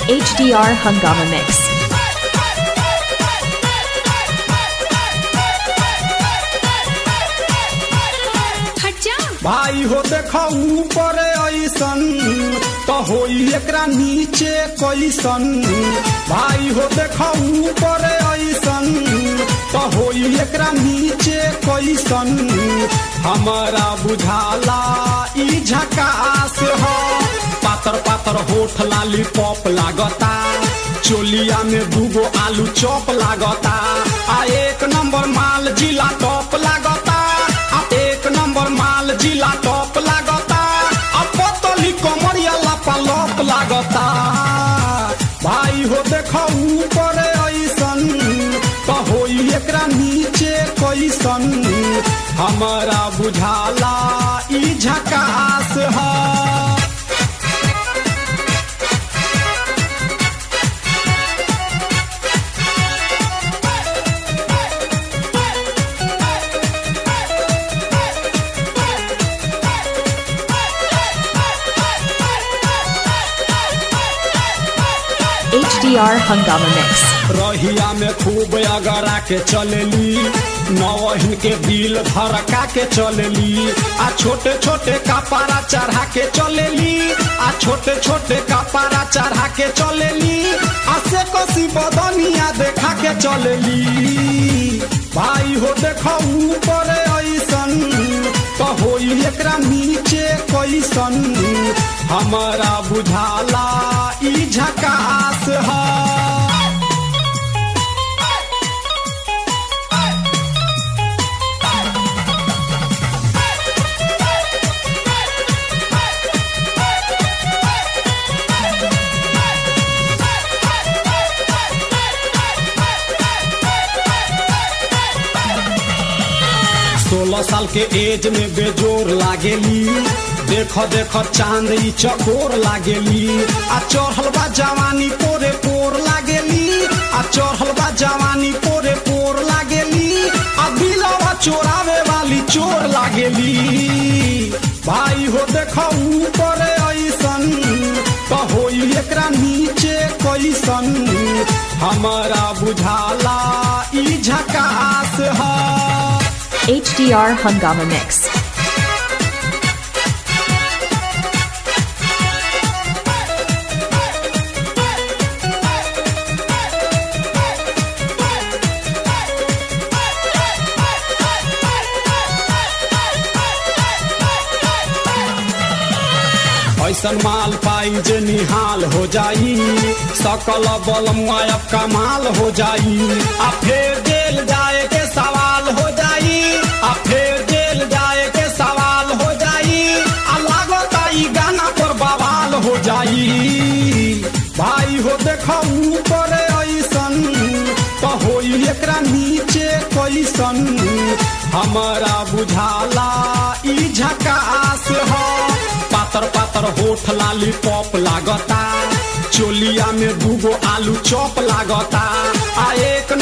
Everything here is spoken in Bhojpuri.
HDR Hungama Mix. भाई हो देखो ऊपर ऐसन तो होई एकरा नीचे कैसन। भाई हो देखो ऊपर ऐसन तो होई एकरा नीचे कैसन। हमारा बुझाला ई झकास हो। पातर पातर होठ लाली पॉप लागता। चोलिया में दूगो आलू चॉप लागता। आ एक नंबर माल जिला टॉप लागता। एक नंबर माल जिला टॉप लागता। पतली कमरिया लापालप लागता। भाई हो देखो ऊपर ऐसन तो होई एकरा नीचे कैसन। हमारा बुझाला ई झकास है। HDR Hungama Mix. रहिया में खूब अगरा के चलेली। नवहिन के दिल धड़का के चलेली। आ छोटे छोटे कपड़ा चढ़ा के चलेली। आ छोटे छोटे कपड़ा चढ़ा के चलेली। आ से कसी बदनिया देखा के चलेली। भाई हो देखो ऊपर ऐसन तो होई एकरा नीचे कैसन। हमारा बुझाला ई झकास है। सोलह साल के एज में बेजोर लागेली। देखो देखो चांद ई चकोर लागेली। आ चढ़ल बा जवानी पोरे पोर लागेली। आ चढ़ल बा जवानी पोरे पोर लागेली। आ दिलवा चोरावे वाली चोर लागेली। भाई हो देखो ऊपर ऐसन तो होई एकरा नीचे कैसन। हमारा बुझाला ई झकास है। HDR Hungama Mix. ऐसन माल पाई जे निहाल हो जाई। सकल बलमुआ अब कमाल हो जाई। आ फिर जेल जाए के सवाल हो जाई। आ फिर जेल जाए के सवाल हो जाई। आ लागता ई गाना पर बवाल हो जाई। भाई हो देखो ऊपर ऐसन तो होई एकरा नीचे कैसन। हमारा बुझाला ई झकास है। पातर पातर होठ लाली पॉप लागता। चोलिया में दूगो आलू चॉप लागता। आ एक